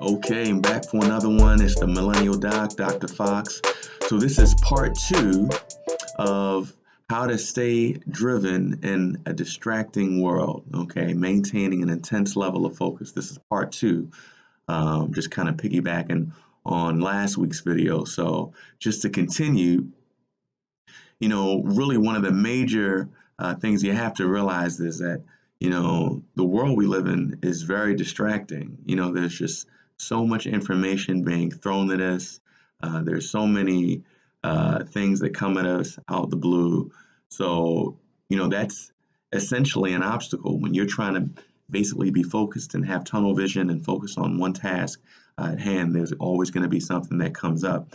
Okay, I'm back for another one. It's the Millennial Doc, Dr. Fox. So this is part two of how to stay driven in a distracting world. Okay, maintaining an intense level of focus. This is part two. Just kind of piggybacking on last week's video. So just to continue, really one of the major things you have to realize is that, the world we live in is very distracting. There's just so much information being thrown at us. There's so many things that come at us out the blue. So, that's essentially an obstacle when you're trying to basically be focused and have tunnel vision and focus on one task at hand. There's always going to be something that comes up.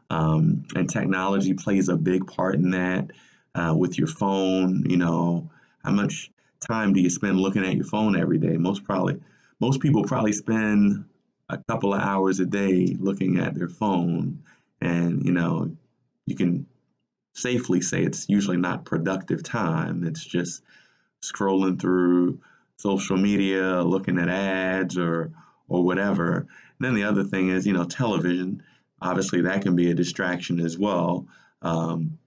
And technology plays a big part in that. With your phone, how much time do you spend looking at your phone every day? Most people probably spend a couple of hours a day looking at their phone, and you can safely say it's usually not productive time. It's just scrolling through social media, looking at ads or whatever. And then the other thing is, television. Obviously, that can be a distraction as well. And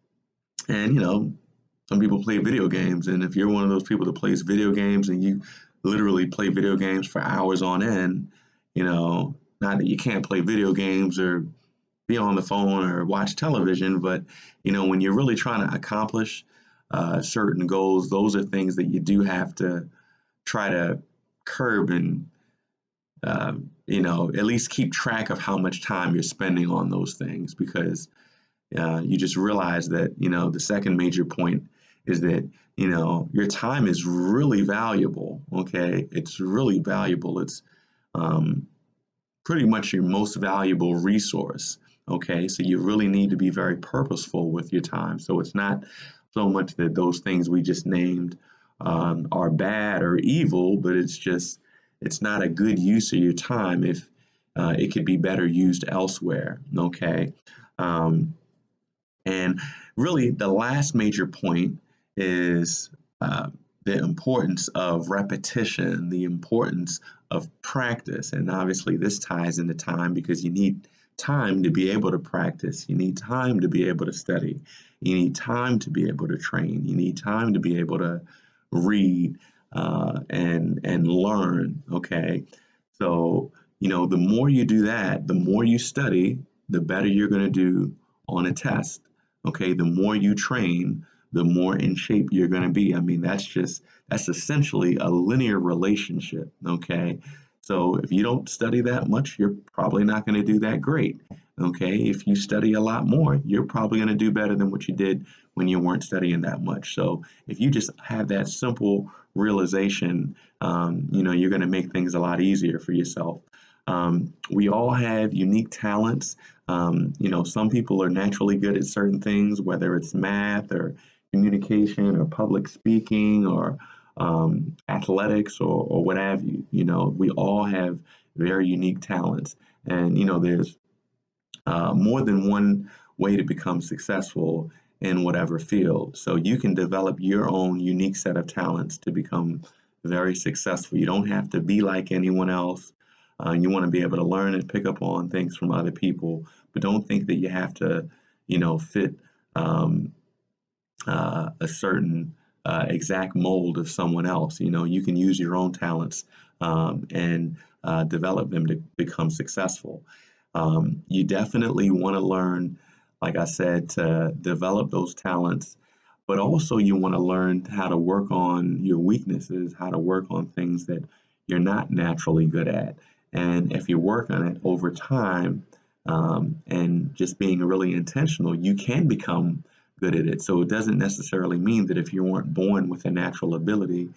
some people play video games, and if you're one of those people that plays video games and you literally play video games for hours on end, not that you can't play video games or be on the phone or watch television, but when you're really trying to accomplish certain goals, those are things that you do have to try to curb and at least keep track of how much time you're spending on those things, because you just realize that the second major point is that your time is really valuable. Okay, it's really valuable. It's pretty much your most valuable resource. Okay, so you really need to be very purposeful with your time. So it's not so much that those things we just named are bad or evil, but it's not a good use of your time if it could be better used elsewhere. Okay. And really, the last major point is the importance of repetition, the importance of practice. And obviously, this ties into time, because you need time to be able to practice. You need time to be able to study. You need time to be able to train. You need time to be able to read and learn. Okay. So, the more you do that, the more you study, the better you're going to do on a test. Okay, the more you train, the more in shape you're going to be. I mean, that's essentially a linear relationship. Okay, so if you don't study that much, you're probably not going to do that great. Okay, if you study a lot more, you're probably going to do better than what you did when you weren't studying that much. So if you just have that simple realization, you're going to make things a lot easier for yourself. We all have unique talents. Some people are naturally good at certain things, whether it's math or communication or public speaking or athletics or what have you. We all have very unique talents. And, there's more than one way to become successful in whatever field. So you can develop your own unique set of talents to become very successful. You don't have to be like anyone else. You want to be able to learn and pick up on things from other people, but don't think that you have to, fit a certain exact mold of someone else. You can use your own talents and develop them to become successful. You definitely want to learn, like I said, to develop those talents, but also you want to learn how to work on your weaknesses, how to work on things that you're not naturally good at. And if you work on it over time and just being really intentional, you can become good at it. So it doesn't necessarily mean that if you weren't born with a natural ability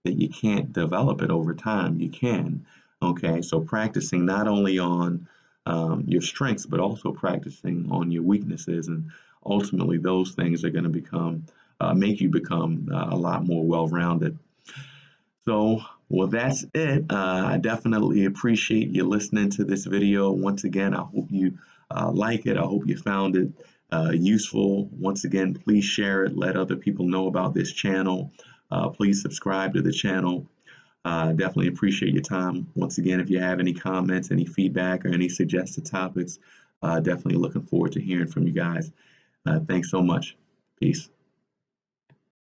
that you can't develop it over time. You can. Okay, so practicing not only on your strengths, but also practicing on your weaknesses, and ultimately those things are going to make you become a lot more well-rounded. So, well, that's it. I definitely appreciate you listening to this video. Once again, I hope you like it. I hope you found it useful. Once again, please share it. Let other people know about this channel. Please subscribe to the channel. Definitely appreciate your time. Once again, if you have any comments, any feedback, or any suggested topics, definitely looking forward to hearing from you guys. Thanks so much. Peace.